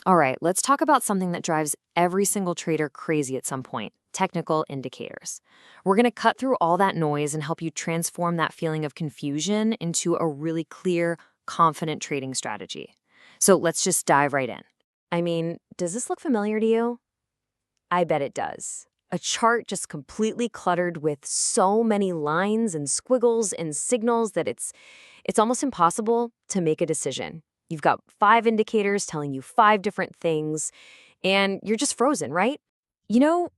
All right, let's talk about something that drives every single trader crazy at some point: technical indicators. We're going to cut through all that noise and help you transform that feeling of confusion into a really clear, confident trading strategy. So let's just dive right in. I mean, does this look familiar to you? I bet it does. A chart just completely cluttered with so many lines and squiggles and signals that it's almost impossible to make a decision. You've got five indicators telling you five different things, and you're just frozen, right?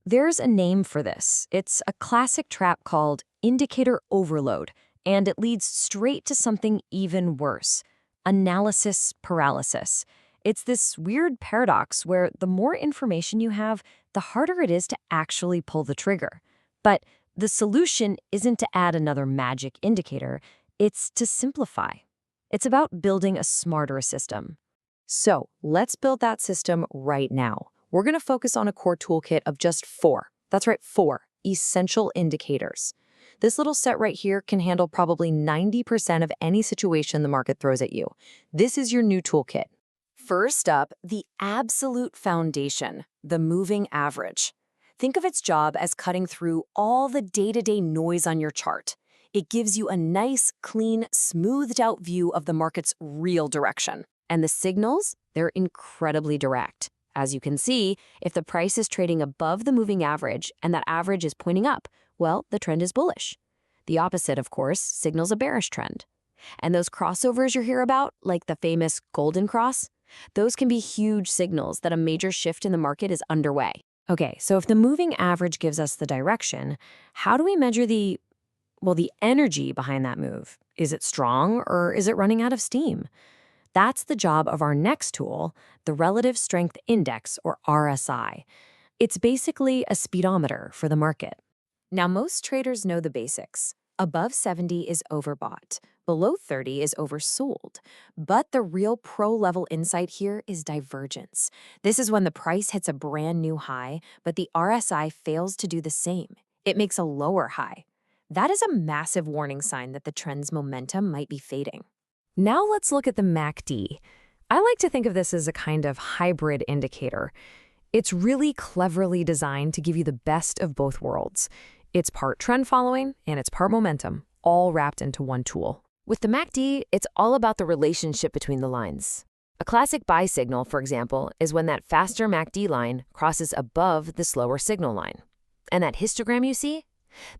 There's a name for this. It's a classic trap called indicator overload, and it leads straight to something even worse: analysis paralysis. It's this weird paradox where the more information you have, the harder it is to actually pull the trigger. But the solution isn't to add another magic indicator, it's to simplify. It's about building a smarter system. So let's build that system right now. We're going to focus on a core toolkit of just four. That's right, four essential indicators. This little set right here can handle probably 90% of any situation the market throws at you. This is your new toolkit. First up, the absolute foundation, the moving average. Think of its job as cutting through all the day-to-day noise on your chart. It gives you a nice, clean, smoothed out view of the market's real direction. And the signals, they're incredibly direct. As you can see, if the price is trading above the moving average and that average is pointing up, well, the trend is bullish. The opposite, of course, signals a bearish trend. And those crossovers you hear about, like the famous golden cross, those can be huge signals that a major shift in the market is underway. Okay, so if the moving average gives us the direction, how do we measure the energy behind that move? Is it strong or is it running out of steam? That's the job of our next tool, the Relative Strength Index, or RSI. It's basically a speedometer for the market. Now, most traders know the basics. Above 70 is overbought, below 30 is oversold. But the real pro-level insight here is divergence. This is when the price hits a brand new high, but the RSI fails to do the same. It makes a lower high. That is a massive warning sign that the trend's momentum might be fading. Now let's look at the MACD. I like to think of this as a kind of hybrid indicator. It's really cleverly designed to give you the best of both worlds. It's part trend following and it's part momentum, all wrapped into one tool. With the MACD, it's all about the relationship between the lines. A classic buy signal, for example, is when that faster MACD line crosses above the slower signal line. And that histogram you see?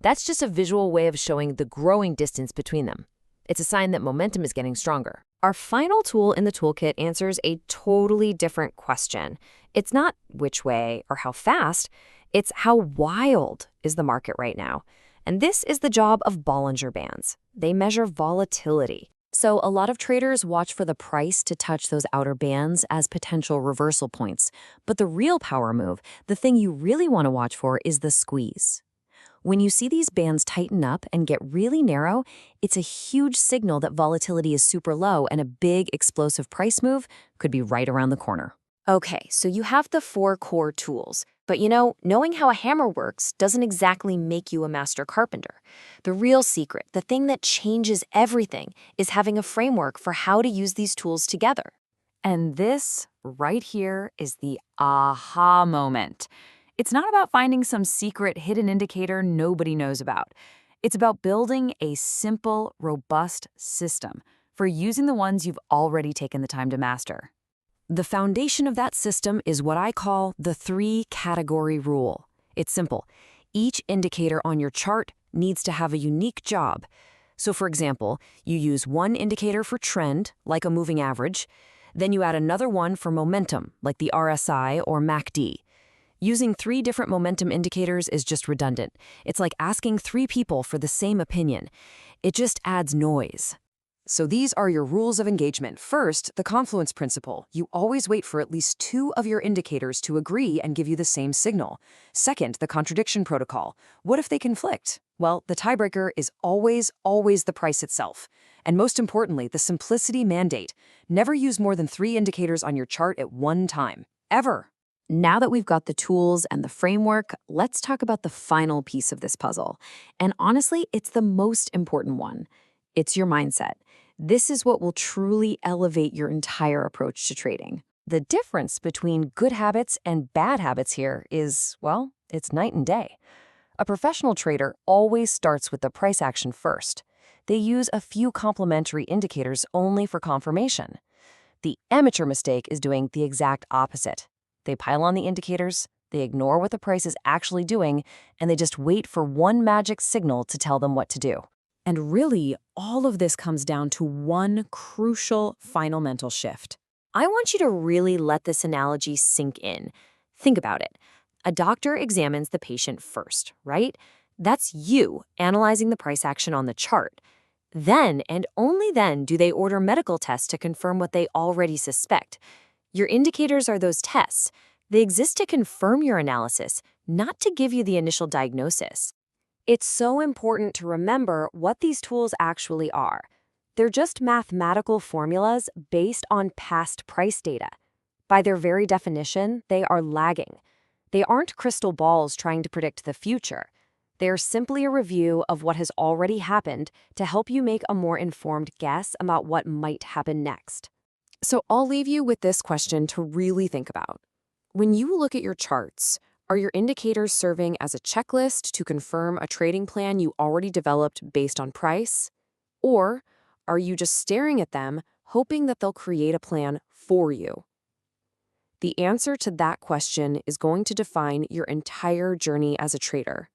That's just a visual way of showing the growing distance between them. It's a sign that momentum is getting stronger. Our final tool in the toolkit answers a totally different question. It's not which way or how fast, it's how wild is the market right now. And this is the job of Bollinger Bands. They measure volatility. So a lot of traders watch for the price to touch those outer bands as potential reversal points. But the real power move, the thing you really want to watch for, is the squeeze. When you see these bands tighten up and get really narrow, it's a huge signal that volatility is super low and a big explosive price move could be right around the corner. Okay, so you have the four core tools, but knowing how a hammer works doesn't exactly make you a master carpenter. The real secret, the thing that changes everything, is having a framework for how to use these tools together. And this right here is the aha moment. It's not about finding some secret hidden indicator nobody knows about. It's about building a simple, robust system for using the ones you've already taken the time to master. The foundation of that system is what I call the three-category rule. It's simple. Each indicator on your chart needs to have a unique job. So for example, you use one indicator for trend, like a moving average, then you add another one for momentum, like the RSI or MACD. Using three different momentum indicators is just redundant. It's like asking three people for the same opinion. It just adds noise. So these are your rules of engagement. First, the confluence principle. You always wait for at least two of your indicators to agree and give you the same signal. Second, the contradiction protocol. What if they conflict? Well, the tiebreaker is always the price itself. And most importantly, the simplicity mandate. Never use more than three indicators on your chart at one time. Ever. Now that we've got the tools and the framework, let's talk about the final piece of this puzzle. And honestly, it's the most important one. It's your mindset. This is what will truly elevate your entire approach to trading. The difference between good habits and bad habits here is, well, it's night and day. A professional trader always starts with the price action first. They use a few complementary indicators only for confirmation. The amateur mistake is doing the exact opposite. They pile on the indicators, they ignore what the price is actually doing, and they just wait for one magic signal to tell them what to do. And really, all of this comes down to one crucial final mental shift. I want you to really let this analogy sink in. Think about it. A doctor examines the patient first, right? That's you analyzing the price action on the chart. Then, and only then, do they order medical tests to confirm what they already suspect. Your indicators are those tests. They exist to confirm your analysis, not to give you the initial diagnosis. It's so important to remember what these tools actually are. They're just mathematical formulas based on past price data. By their very definition, they are lagging. They aren't crystal balls trying to predict the future. They are simply a review of what has already happened to help you make a more informed guess about what might happen next. So I'll leave you with this question to really think about. When you look at your charts, are your indicators serving as a checklist to confirm a trading plan you already developed based on price? Or are you just staring at them, hoping that they'll create a plan for you? The answer to that question is going to define your entire journey as a trader.